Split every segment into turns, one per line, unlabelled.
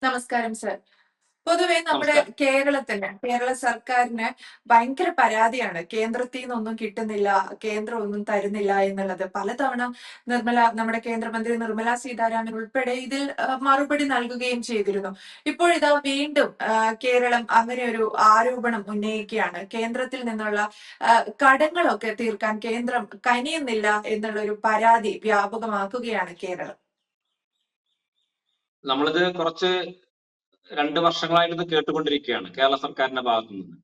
നമസ്കാരം സർ. പൊതുവെ നമ്മുടെ
നമസ്കാരം.
കേരള സർക്കാരിന് ഭയങ്കര പരാതിയാണ്. കേന്ദ്രത്തിൽ നിന്നൊന്നും കിട്ടുന്നില്ല, കേന്ദ്രം ഒന്നും തരുന്നില്ല എന്നുള്ളത്. പലതവണ നമ്മുടെ കേന്ദ്രമന്ത്രി നിർമ്മല സീതാരാമൻ ഉൾപ്പെടെ ഇതിൽ മറുപടി നൽകുകയും ചെയ്തിരുന്നു. ഇപ്പോഴിതാ വീണ്ടും കേരളം അങ്ങനെ ഒരു ആരോപണം ഉന്നയിക്കുകയാണ്. കേന്ദ്രത്തിൽ നിന്നുള്ള കടങ്ങളൊക്കെ തീർക്കാൻ കേന്ദ്രം കനിയുന്നില്ല എന്നുള്ള ഒരു പരാതി വ്യാപകമാക്കുകയാണ് കേരളം.
നമ്മളിത് കുറച്ച് 2 വർഷങ്ങളായിട്ട് ഇത് കേട്ടുകൊണ്ടിരിക്കുകയാണ് കേരള സർക്കാരിന്റെ ഭാഗത്തു നിന്ന്.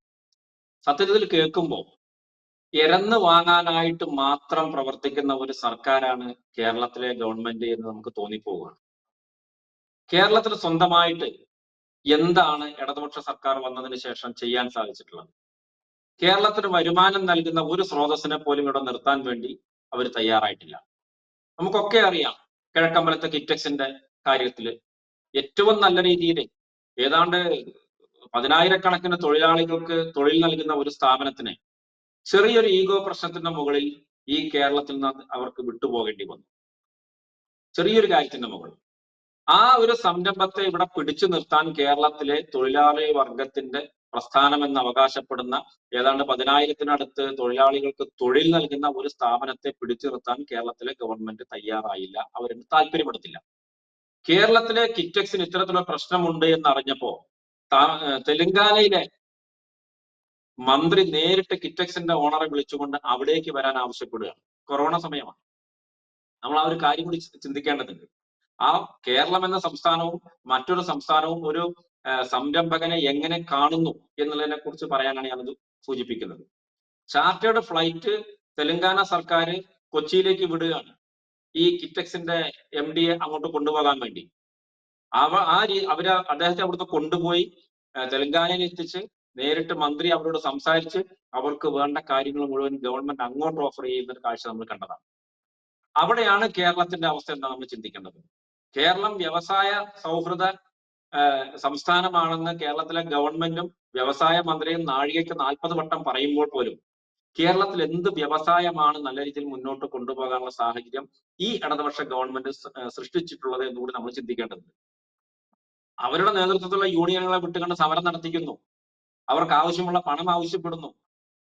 സത്യത്തിൽ കേൾക്കുമ്പോൾ ഇരന്ന് വാങ്ങാനായിട്ട് മാത്രം പ്രവർത്തിക്കുന്ന ഒരു സർക്കാരാണ് കേരളത്തിലെ ഗവൺമെന്റ് എന്ന് നമുക്ക് തോന്നിപ്പോവുകയാണ്. കേരളത്തിൽ സ്വന്തമായിട്ട് എന്താണ് ഇടതുപക്ഷ സർക്കാർ വന്നതിന് ശേഷം ചെയ്യാൻ സാധിച്ചിട്ടുള്ളത്? കേരളത്തിന് വരുമാനം നൽകുന്ന ഒരു സ്രോതസ്സിനെ പോലും ഇവിടെ നിർത്താൻ വേണ്ടി അവർ തയ്യാറായിട്ടില്ല. നമുക്കൊക്കെ അറിയാം, കിഴക്കമ്പലത്തെ കിറ്റക്സിന്റെ കാര്യത്തിൽ ഏറ്റവും നല്ല രീതിയിൽ ഏതാണ്ട് 10,000-കണക്കിന് തൊഴിലാളികൾക്ക് തൊഴിൽ നൽകുന്ന ഒരു സ്ഥാപനത്തിന് ചെറിയൊരു ഈഗോ പ്രശ്നത്തിന്റെ മുകളിൽ ഈ കേരളത്തിൽ നിന്ന് അവർക്ക് വിട്ടുപോകേണ്ടി വന്നു. ചെറിയൊരു കാര്യത്തിന്റെ മുകളിൽ ആ ഒരു സംരംഭത്തെ ഇവിടെ പിടിച്ചു നിർത്താൻ കേരളത്തിലെ തൊഴിലാളി വർഗത്തിന്റെ പ്രസ്ഥാനമെന്ന് അവകാശപ്പെടുന്ന ഏതാണ്ട് 10,000-നടുത്ത് തൊഴിലാളികൾക്ക് തൊഴിൽ നൽകുന്ന ഒരു സ്ഥാപനത്തെ പിടിച്ചു നിർത്താൻ കേരളത്തിലെ ഗവൺമെന്റ് തയ്യാറായില്ല. അവരുടെ താല്പര്യപ്പെടുത്തില്ല. കേരളത്തിലെ കിറ്റക്സിന് ഇത്തരത്തിലുള്ള പ്രശ്നമുണ്ട് എന്നറിഞ്ഞപ്പോ തെലങ്കാനയിലെ മന്ത്രി നേരിട്ട് കിറ്റക്സിന്റെ ഓണറെ വിളിച്ചുകൊണ്ട് അവിടേക്ക് വരാൻ ആവശ്യപ്പെടുകയാണ്. കൊറോണ സമയമാണ്. നമ്മൾ ആ ഒരു കാര്യം കൂടി ചിന്തിക്കേണ്ടതുണ്ട്. ആ കേരളം എന്ന സംസ്ഥാനവും മറ്റൊരു സംസ്ഥാനവും ഒരു സംരംഭകനെ എങ്ങനെ കാണുന്നു എന്നുള്ളതിനെ കുറിച്ച് പറയാനാണ് ഞാനത് സൂചിപ്പിക്കുന്നത്. ചാർട്ടേഡ് ഫ്ലൈറ്റ് തെലങ്കാന സർക്കാർ കൊച്ചിയിലേക്ക് വിടുകയാണ് ഈ കിറ്റക്സിന്റെ MD-യെ അങ്ങോട്ട് കൊണ്ടുപോകാൻ വേണ്ടി. അവര് അദ്ദേഹത്തെ അവിടുന്ന് കൊണ്ടുപോയി തെലങ്കാനയിൽ എത്തിച്ച് നേരിട്ട് മന്ത്രി അവരോട് സംസാരിച്ച് അവർക്ക് വേണ്ട കാര്യങ്ങൾ മുഴുവൻ ഗവൺമെന്റ് അങ്ങോട്ട് ഓഫർ ചെയ്യുന്ന ഒരു കാഴ്ച നമ്മൾ കണ്ടതാണ്. അവിടെയാണ് കേരളത്തിന്റെ അവസ്ഥ എന്താ നമ്മൾ ചിന്തിക്കേണ്ടത്. കേരളം വ്യവസായ സൗഹൃദ സംസ്ഥാനമാണെന്ന് കേരളത്തിലെ ഗവൺമെന്റും വ്യവസായ മന്ത്രിയും നാഴികയ്ക്ക് 40 വട്ടം പറയുമ്പോൾ പോലും കേരളത്തിൽ എന്ത് വ്യവസായമാണ് നല്ല രീതിയിൽ മുന്നോട്ട് കൊണ്ടുപോകാനുള്ള സാഹചര്യം ഈ ഇടതുപക്ഷ ഗവൺമെന്റ് സൃഷ്ടിച്ചിട്ടുള്ളത് എന്നുകൂടി നമ്മൾ ചിന്തിക്കേണ്ടതുണ്ട്. അവരുടെ നേതൃത്വത്തിലുള്ള യൂണിയനുകളെ വിട്ടുകൊണ്ട് സമരം നടത്തിക്കുന്നു. അവർക്ക് ആവശ്യമുള്ള പണം ആവശ്യപ്പെടുന്നു.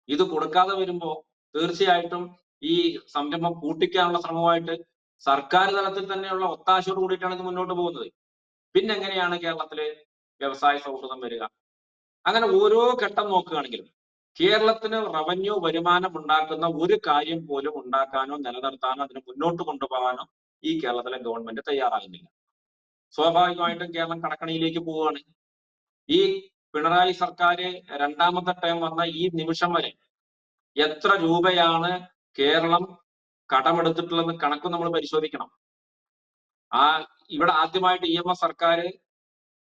ഇത് കൊടുക്കാതെ വരുമ്പോ തീർച്ചയായിട്ടും ഈ സംരംഭം പൂട്ടിക്കാനുള്ള ശ്രമമായിട്ട് സർക്കാർ തലത്തിൽ തന്നെയുള്ള ഒത്താശയോട് കൂടിയിട്ടാണ് ഇത് മുന്നോട്ട് പോകുന്നത്. പിന്നെ എങ്ങനെയാണ് കേരളത്തിലെ വ്യവസായ സൗഹൃദം വരിക? അങ്ങനെ ഓരോ ഘട്ടം നോക്കുകയാണെങ്കിലും കേരളത്തിന് റവന്യൂ വരുമാനം ഉണ്ടാക്കുന്ന ഒരു കാര്യം പോലും ഉണ്ടാക്കാനോ നിലനിർത്താനോ അതിനെ മുന്നോട്ട് കൊണ്ടുപോകാനോ ഈ കേരളത്തിലെ ഗവൺമെന്റ് തയ്യാറാകുന്നില്ല. സ്വാഭാവികമായിട്ടും കേരളം കടക്കണിയിലേക്ക് പോവുകയാണ്. ഈ പിണറായി സർക്കാർ രണ്ടാമത്തെ ടൈം വന്ന ഈ നിമിഷം വരെ എത്ര രൂപയാണ് കേരളം കടമെടുത്തിട്ടുള്ളത് കണക്ക് നമ്മൾ പരിശോധിക്കണം. ഇവിടെ ആദ്യമായിട്ട് EMS സർക്കാർ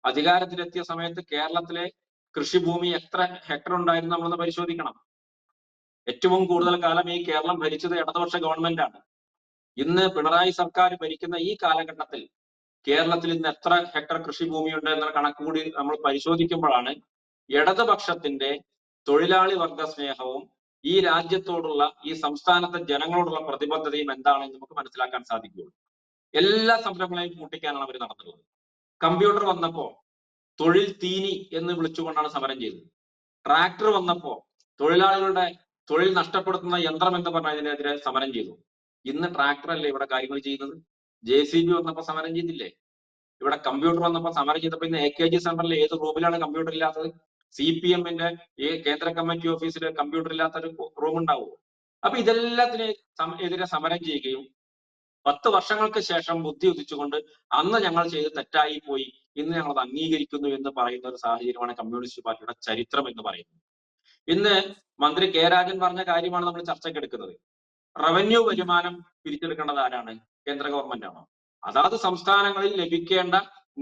അധികാരത്തിലെത്തിയ സമയത്ത് കേരളത്തിലെ കൃഷിഭൂമി എത്ര ഹെക്ടർ ഉണ്ടായിരുന്നു നമ്മളൊന്ന് പരിശോധിക്കണം. ഏറ്റവും കൂടുതൽ കാലം ഈ കേരളം ഭരിച്ചത് ഇടതുപക്ഷ ഗവൺമെന്റാണ്. ഇന്ന് പിണറായി സർക്കാർ ഭരിക്കുന്ന ഈ കാലഘട്ടത്തിൽ കേരളത്തിൽ ഇന്ന് എത്ര ഹെക്ടർ കൃഷിഭൂമിയുണ്ട് എന്ന കണക്ക് കൂടി നമ്മൾ പരിശോധിക്കുമ്പോഴാണ് ഇടതുപക്ഷത്തിന്റെ തൊഴിലാളി വർഗ സ്നേഹവും ഈ രാജ്യത്തോടുള്ള ഈ സംസ്ഥാനത്തെ ജനങ്ങളോടുള്ള പ്രതിബദ്ധതയും എന്താണെന്ന് നമുക്ക് മനസ്സിലാക്കാൻ സാധിക്കുകയുള്ളൂ. എല്ലാ സംരംഭങ്ങളെയും പൂട്ടിക്കാനാണ് അവർ നടന്നുള്ളത്. കമ്പ്യൂട്ടർ വന്നപ്പോ തൊഴിൽ തീനി എന്ന് വിളിച്ചുകൊണ്ടാണ് സമരം ചെയ്തത്. ട്രാക്ടർ വന്നപ്പോ തൊഴിലാളികളുടെ തൊഴിൽ നഷ്ടപ്പെടുത്തുന്ന യന്ത്രം എന്ന് പറഞ്ഞതിനെതിരെ സമരം ചെയ്തു. ഇന്ന് ട്രാക്ടർ അല്ലേ ഇവിടെ കാര്യങ്ങൾ ചെയ്യുന്നത്? JCB വന്നപ്പോ സമരം ചെയ്തില്ലേ? ഇവിടെ കമ്പ്യൂട്ടർ വന്നപ്പോ സമരം ചെയ്തപ്പോ ഇന്ന് AKG സെന്ററിൽ ഏത് റൂമിലാണ് കമ്പ്യൂട്ടർ ഇല്ലാത്തത്? CPM-ന്റെ കേന്ദ്ര കമ്മിറ്റി ഓഫീസിൽ കമ്പ്യൂട്ടർ ഇല്ലാത്ത ഒരു റൂം ഉണ്ടാവുമോ? അപ്പൊ എതിരെ സമരം ചെയ്യുകയും 10 വർഷങ്ങൾക്ക് ശേഷം ബുദ്ധി ഉദിച്ചുകൊണ്ട് അന്ന് ഞങ്ങൾ ചെയ്ത് തെറ്റായി പോയി, ഇന്ന് ഞങ്ങൾ അത് അംഗീകരിക്കുന്നു എന്ന് പറയുന്ന ഒരു സാഹചര്യമാണ് കമ്മ്യൂണിസ്റ്റ് പാർട്ടിയുടെ ചരിത്രം എന്ന് പറയുന്നത്. ഇന്ന് മന്ത്രി K രാജൻ പറഞ്ഞ കാര്യമാണ് നമ്മൾ ചർച്ചയ്ക്കെടുക്കുന്നത്. റവന്യൂ വരുമാനം പിരിച്ചെടുക്കേണ്ടത് ആരാണ്? കേന്ദ്ര ഗവൺമെന്റ് ആണോ? അതാത് സംസ്ഥാനങ്ങളിൽ ലഭിക്കേണ്ട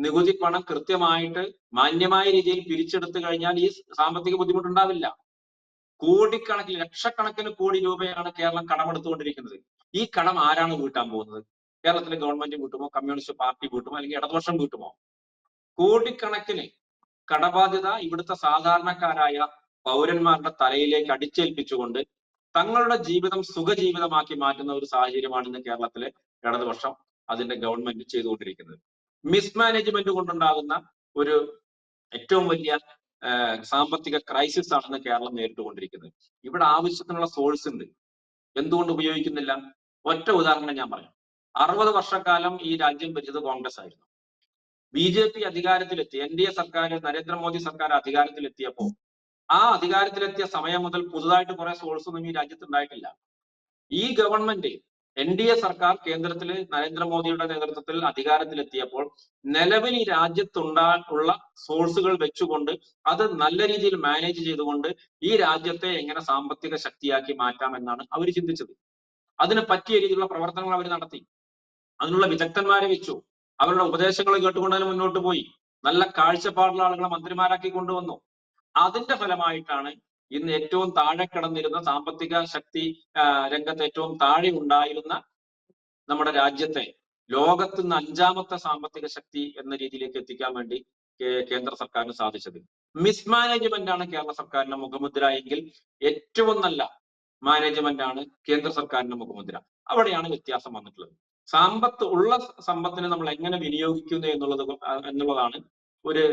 നികുതി പണം കൃത്യമായിട്ട് മാന്യമായ രീതിയിൽ പിരിച്ചെടുത്തു കഴിഞ്ഞാൽ ഈ സാമ്പത്തിക ബുദ്ധിമുട്ടുണ്ടാവില്ല. കോടിക്കണക്കിന് ലക്ഷക്കണക്കിന് കോടി രൂപയാണ് കേരളം കടമെടുത്തുകൊണ്ടിരിക്കുന്നത്. ഈ കടം ആരാണ് വീട്ടാൻ പോകുന്നത്? കേരളത്തിലെ ഗവൺമെന്റ് വീട്ടുമോ? കമ്മ്യൂണിസ്റ്റ് പാർട്ടി വീട്ടുമോ? അല്ലെങ്കിൽ ഇടതുപക്ഷം വീട്ടുമോ? കോടിക്കണക്കിന് കടബാധ്യത ഇവിടുത്തെ സാധാരണക്കാരായ പൗരന്മാരുടെ തലയിലേക്ക് അടിച്ചേൽപ്പിച്ചുകൊണ്ട് തങ്ങളുടെ ജീവിതം സുഖജീവിതമാക്കി മാറ്റുന്ന ഒരു സാഹചര്യമാണ് ഇന്ന് കേരളത്തിലെ ഇടതുപക്ഷം അതിന്റെ ഗവൺമെന്റ് ചെയ്തുകൊണ്ടിരിക്കുന്നത്. മിസ്മാനേജ്മെന്റ് കൊണ്ടുണ്ടാകുന്ന ഒരു ഏറ്റവും വലിയ സാമ്പത്തിക ക്രൈസിസ് ആണെന്ന് കേരളം നേരിട്ടുകൊണ്ടിരിക്കുന്നത്. ഇവിടെ ആവശ്യത്തിനുള്ള സോഴ്സ് ഉണ്ട്, എന്തുകൊണ്ട് ഉപയോഗിക്കുന്നില്ല? ഒറ്റ ഉദാഹരണം ഞാൻ പറയാം. 60 വർഷക്കാലം ഈ രാജ്യം ഭരിച്ചത് കോൺഗ്രസ് ആയിരുന്നു. BJP അധികാരത്തിലെത്തി, NDA സർക്കാർ, നരേന്ദ്രമോദി സർക്കാർ അധികാരത്തിലെത്തിയപ്പോ ആ അധികാരത്തിലെത്തിയ സമയം മുതൽ പുതുതായിട്ട് കുറെ സോഴ്സ് ഒന്നും ഈ രാജ്യത്ത് ഉണ്ടായിട്ടില്ല. ഈ ഗവൺമെന്റ് NDA സർക്കാർ കേന്ദ്രത്തിൽ നരേന്ദ്രമോദിയുടെ നേതൃത്വത്തിൽ അധികാരത്തിലെത്തിയപ്പോൾ നിലവിൽ ഈ രാജ്യത്തുള്ള സോഴ്സുകൾ വെച്ചുകൊണ്ട് അത് നല്ല രീതിയിൽ മാനേജ് ചെയ്തുകൊണ്ട് ഈ രാജ്യത്തെ എങ്ങനെ സാമ്പത്തിക ശക്തിയാക്കി മാറ്റാം എന്നാണ് അവർ ചിന്തിച്ചത്. അതിന് പറ്റിയ രീതിയിലുള്ള പ്രവർത്തനങ്ങൾ അവർ നടത്തി. അതിനുള്ള വിദഗ്ധന്മാരെ വെച്ചു. അവരുടെ ഉപദേശങ്ങൾ കേട്ടുകൊണ്ട് തന്നെ മുന്നോട്ട് പോയി. നല്ല കാഴ്ചപ്പാടുള്ള ആളുകളെ മന്ത്രിമാരാക്കി കൊണ്ടുവന്നു. അതിന്റെ ഫലമായിട്ടാണ് ഇന്ന് ഏറ്റവും താഴെ കിടന്നിരുന്ന സാമ്പത്തിക ശക്തി രംഗത്ത് ഏറ്റവും താഴെ ഉണ്ടായിരുന്ന നമ്മുടെ രാജ്യത്തെ ലോകത്ത് നിന്ന് 5ാമത്തെ സാമ്പത്തിക ശക്തി എന്ന രീതിയിലേക്ക് എത്തിക്കാൻ വേണ്ടി കേന്ദ്ര സർക്കാരിന് സാധിച്ചത്. മിസ്മാനേജ്മെന്റ് ആണ് കേരള സർക്കാരിന്റെ മുഖമുദ്ര എങ്കിൽ ഏറ്റവും നല്ല മാനേജ്മെന്റ് ആണ് കേന്ദ്ര സർക്കാരിന്റെ മുഖമുദ്ര. അവിടെയാണ് വ്യത്യാസം വന്നിട്ടുള്ളത്. ഉള്ള സമ്പത്തിനെ നമ്മൾ എങ്ങനെ വിനിയോഗിക്കുന്നു എന്നുള്ളതാണ് ഒരു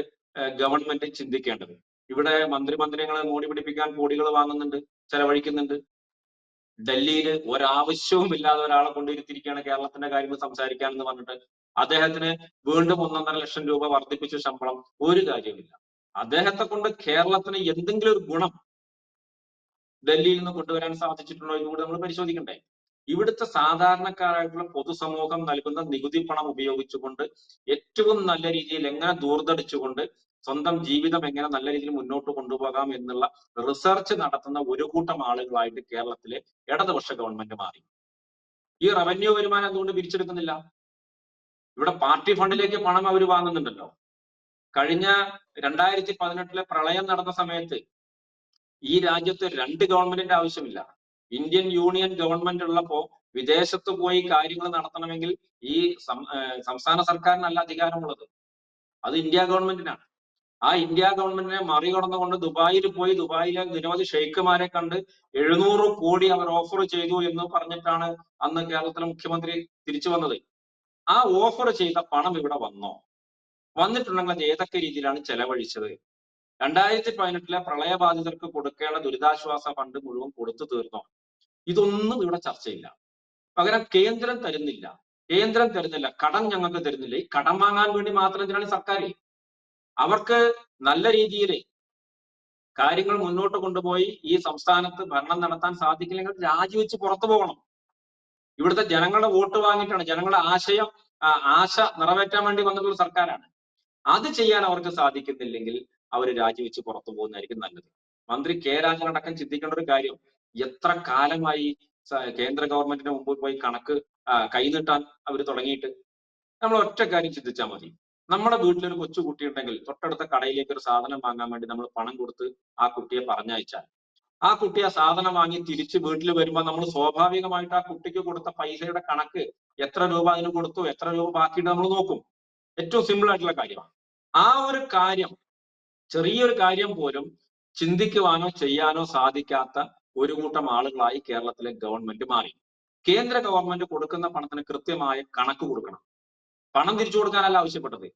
ഗവൺമെന്റ് ചിന്തിക്കേണ്ടത്. ഇവിടെ മന്ത്രിമന്ദിരങ്ങളെ മോടി പിടിപ്പിക്കാൻ കോടികൾ വാങ്ങുന്നുണ്ട്, ചെലവഴിക്കുന്നുണ്ട്. ഡൽഹിയിൽ ഒരാവശ്യവും ഇല്ലാതെ ഒരാളെ കൊണ്ടിരുത്തിയിരിക്കുകയാണ് കേരളത്തിന്റെ കാര്യങ്ങൾ സംസാരിക്കാൻ എന്ന് പറഞ്ഞിട്ട്. അദ്ദേഹത്തിന് വീണ്ടും 1.5 ലക്ഷം രൂപ വർദ്ധിപ്പിച്ച ശമ്പളം. ഒരു കാര്യമില്ല. അദ്ദേഹത്തെ കൊണ്ട് കേരളത്തിന് എന്തെങ്കിലും ഒരു ഗുണം ഡൽഹിയിൽ നിന്ന് കൊണ്ടുവരാൻ സാധിച്ചിട്ടുണ്ടോ എന്നുകൂടി നമ്മൾ പരിശോധിക്കണ്ടേ? ഇവിടുത്തെ സാധാരണക്കാരായിട്ടുള്ള പൊതുസമൂഹം നൽകുന്ന നികുതി പണം ഉപയോഗിച്ചുകൊണ്ട് ഏറ്റവും നല്ല രീതിയിൽ എങ്ങനെ ദൂർത്തടിച്ചുകൊണ്ട് സ്വന്തം ജീവിതം എങ്ങനെ നല്ല രീതിയിൽ മുന്നോട്ട് കൊണ്ടുപോകാം എന്നുള്ള റിസർച്ച് നടത്തുന്ന ഒരു കൂട്ടം ആളുകളായിട്ട് കേരളത്തിലെ ഇടതുപക്ഷ ഗവൺമെന്റ് മാറി. ഈ റവന്യൂ വരുമാനം അതുകൊണ്ട് പിരിച്ചെടുക്കുന്നില്ല. ഇവിടെ പാർട്ടി ഫണ്ടിലേക്ക് പണം അവർ വാങ്ങുന്നുണ്ടല്ലോ. കഴിഞ്ഞ 2018 പ്രളയം നടന്ന സമയത്ത് ഈ രാജ്യത്ത് 2 ഗവൺമെന്റിന്റെ ആവശ്യമില്ല. ഇന്ത്യൻ യൂണിയൻ ഗവൺമെന്റ് ഉള്ളപ്പോ വിദേശത്ത് പോയി കാര്യങ്ങൾ നടത്തണമെങ്കിൽ ഈ സംസ്ഥാന സർക്കാരിനല്ല അധികാരമുള്ളത്, അത് ഇന്ത്യ ഗവൺമെന്റിനാണ്. ആ ഇന്ത്യ ഗവൺമെന്റിനെ മറികടന്നുകൊണ്ട് ദുബായിൽ പോയി ദുബായിലെ നിരവധി ഷെയ്ഖുമാരെ കണ്ട് 700 കോടി അവർ ഓഫർ ചെയ്തു എന്ന് പറഞ്ഞിട്ടാണ് അന്ന് കേരളത്തിലെ മുഖ്യമന്ത്രി തിരിച്ചു വന്നത്. ആ ഓഫർ ചെയ്ത പണം ഇവിടെ വന്നോ? വന്നിട്ടുണ്ടെങ്കിൽ അത് ഏതൊക്കെ രീതിയിലാണ് ചെലവഴിച്ചത്? 2018 പ്രളയബാധിതർക്ക് കൊടുക്കേണ്ട ദുരിതാശ്വാസ ഫണ്ട് മുഴുവൻ കൊടുത്തു തീർന്നോ? ഇതൊന്നും ഇവിടെ ചർച്ചയില്ല. പകരം കേന്ദ്രം തരുന്നില്ല, കടം ഞങ്ങൾക്ക് തരുന്നില്ല. ഈ കടം വാങ്ങാൻ വേണ്ടി മാത്രം എന്തിനാണ് സർക്കാർ? അവർക്ക് നല്ല രീതിയിൽ കാര്യങ്ങൾ മുന്നോട്ട് കൊണ്ടുപോയി ഈ സംസ്ഥാനത്ത് ഭരണം നടത്താൻ സാധിക്കില്ലെങ്കിൽ രാജിവെച്ച് പുറത്തു പോകണം. ഇവിടുത്തെ ജനങ്ങളുടെ വോട്ട് വാങ്ങിയിട്ടാണ്, ജനങ്ങളുടെ ആശ നിറവേറ്റാൻ വേണ്ടി വന്നിട്ടുള്ള സർക്കാരാണ്. അത് ചെയ്യാൻ അവർക്ക് സാധിക്കുന്നില്ലെങ്കിൽ അവർ രാജിവെച്ച് പുറത്തു പോകുന്നതായിരിക്കും നല്ലത്. മന്ത്രി കെ രാജൻ അടക്കം ചിന്തിക്കേണ്ട ഒരു കാര്യം, എത്ര കാലമായി കേന്ദ്ര ഗവൺമെന്റിന് മുമ്പിൽ പോയി കണക്ക് കൈനീട്ടാൻ അവർ തുടങ്ങിയിട്ട്? നമ്മൾ ഒറ്റ കാര്യം ചിന്തിച്ചാൽ മതി. നമ്മുടെ വീട്ടിലൊരു കൊച്ചു കുട്ടി ഉണ്ടെങ്കിൽ തൊട്ടടുത്ത കടയിലേക്ക് ഒരു സാധനം വാങ്ങാൻ വേണ്ടി നമ്മൾ പണം കൊടുത്ത് ആ കുട്ടിയെ പറഞ്ഞയച്ചാൽ ആ കുട്ടി ആ സാധനം വാങ്ങി തിരിച്ച് വീട്ടിൽ വരുമ്പോൾ നമ്മൾ സ്വാഭാവികമായിട്ട് ആ കുട്ടിക്ക് കൊടുത്ത പൈസയുടെ കണക്ക്, എത്ര രൂപ അതിന് കൊടുത്തു, എത്ര രൂപ ബാക്കിയിട്ട് നമ്മൾ നോക്കും. ഏറ്റവും സിമ്പിൾ ആയിട്ടുള്ള കാര്യമാണ്. ആ ഒരു കാര്യം, ചെറിയൊരു കാര്യം പോലും ചിന്തിക്കുവാനോ ചെയ്യാനോ സാധിക്കാത്ത ഒരു കൂട്ടം ആളുകളായി കേരളത്തിലെ ഗവൺമെന്റ് മാറി. കേന്ദ്ര ഗവൺമെന്റ് കൊടുക്കുന്ന പണത്തിന് കൃത്യമായ കണക്ക് കൊടുക്കണം. പണം തിരിച്ചു കൊടുക്കാനല്ല ആവശ്യപ്പെട്ടത്.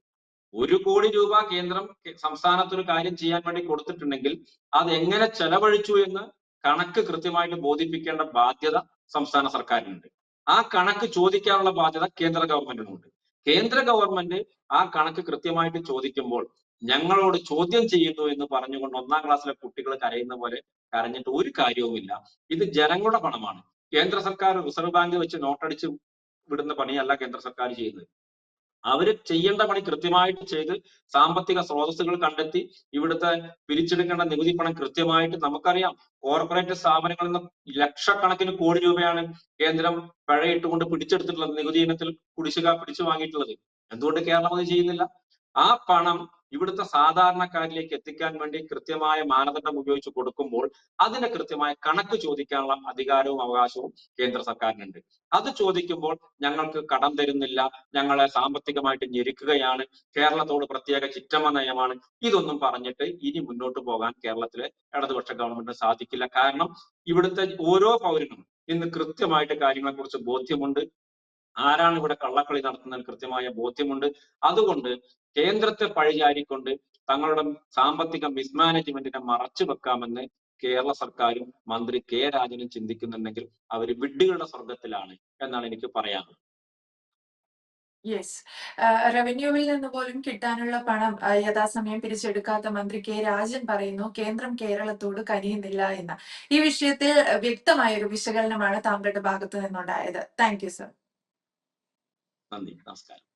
1 കോടി രൂപ കേന്ദ്രം സംസ്ഥാനത്തൊരു കാര്യം ചെയ്യാൻ വേണ്ടി കൊടുത്തിട്ടുണ്ടെങ്കിൽ അത് എങ്ങനെ ചെലവഴിച്ചു എന്ന് കണക്ക് കൃത്യമായിട്ട് ബോധിപ്പിക്കേണ്ട ബാധ്യത സംസ്ഥാന സർക്കാരിനുണ്ട്. ആ കണക്ക് ചോദിക്കാനുള്ള ബാധ്യത കേന്ദ്ര ഗവൺമെന്റിനുണ്ട്. കേന്ദ്ര ഗവൺമെന്റ് ആ കണക്ക് കൃത്യമായിട്ട് ചോദിക്കുമ്പോൾ ഞങ്ങളോട് ചോദ്യം ചെയ്യുന്നു എന്ന് പറഞ്ഞുകൊണ്ട് 1ാം ക്ലാസ്സിലെ കുട്ടികൾ കരയുന്ന പോലെ കരഞ്ഞിട്ട് ഒരു കാര്യവുമില്ല. ഇത് ജനങ്ങളുടെ പണമാണ്. കേന്ദ്ര സർക്കാർ റിസർവ് ബാങ്ക് വെച്ച് നോട്ടടിച്ച് വിടുന്ന പണിയല്ല കേന്ദ്ര സർക്കാർ ചെയ്യുന്നത്. അവര് ചെയ്യേണ്ട പണി കൃത്യമായിട്ട് ചെയ്ത് സാമ്പത്തിക സ്രോതസ്സുകൾ കണ്ടെത്തി ഇവിടുത്തെ പിരിച്ചെടുക്കേണ്ട നികുതി പണം കൃത്യമായിട്ട്, നമുക്കറിയാം കോർപ്പറേറ്റ് സ്ഥാപനങ്ങളിൽ നിന്ന് ലക്ഷക്കണക്കിന് കോടി രൂപയാണ് കേന്ദ്രം പിഴയിട്ടുകൊണ്ട് പിടിച്ചെടുത്തിട്ടുള്ളത്, നികുതി ഇനത്തിൽ കുടിശ്ശിക പിടിച്ചു വാങ്ങിയിട്ടുള്ളത്. എന്തുകൊണ്ട് കേരളം അത് ചെയ്യുന്നില്ല? ആ പണം ഇവിടുത്തെ സാധാരണക്കാരിലേക്ക് എത്തിക്കാൻ വേണ്ടി കൃത്യമായ മാനദണ്ഡം ഉപയോഗിച്ച് കൊടുക്കുമ്പോൾ അതിന്റെ കൃത്യമായ കണക്ക് ചോദിക്കാനുള്ള അധികാരവും അവകാശവും കേന്ദ്ര സർക്കാരിനുണ്ട്. അത് ചോദിക്കുമ്പോൾ ഞങ്ങൾക്ക് കടം തരുന്നില്ല, ഞങ്ങളെ സാമ്പത്തികമായിട്ട് ഞെരുക്കുകയാണ്, കേരളത്തോട് പ്രത്യേക ചിറ്റമ്മ നയമാണ്, ഇതൊന്നും പറഞ്ഞിട്ട് ഇനി മുന്നോട്ട് പോകാൻ കേരളത്തിലെ ഇടതുപക്ഷ ഗവൺമെന്റിന് സാധിക്കില്ല. കാരണം ഇവിടുത്തെ ഓരോ പൗരനും ഇന്ന് കൃത്യമായിട്ട് കാര്യങ്ങളെ കുറിച്ച് ബോധ്യമുണ്ട്. ആരാണ് ഇവിടെ കള്ളക്കളി നടത്തുന്നത് കൃത്യമായ ബോധ്യമുണ്ട്. അതുകൊണ്ട് കേന്ദ്രത്തെ പഴിചാരിക്കൊണ്ട് തങ്ങളുടെ സാമ്പത്തിക മിസ്മാനേജ്മെന്റിനെ മറച്ചു വെക്കാമെന്ന് കേരള സർക്കാരും മന്ത്രി കെ രാജനും ചിന്തിക്കുന്നുണ്ടെങ്കിൽ അവർ വിഡ്ഢികളുടെ സ്വർഗത്തിലാണ് എന്നാണ് എനിക്ക് പറയാനുള്ളത്.
യെസ്. റവന്യൂവിൽ നിന്ന് പോലും കിട്ടാനുള്ള പണം യഥാസമയം പിരിച്ചെടുക്കാത്ത മന്ത്രി കെ രാജൻ പറയുന്നു കേന്ദ്രം കേരളത്തോട് കനിയുന്നില്ല എന്ന്. ഈ വിഷയത്തിൽ വ്യക്തമായ ഒരു വിശകലനമാണ് താങ്കളുടെ ഭാഗത്തു നിന്നുണ്ടായത്. Thank you sir.
നന്ദി, നമസ്കാരം.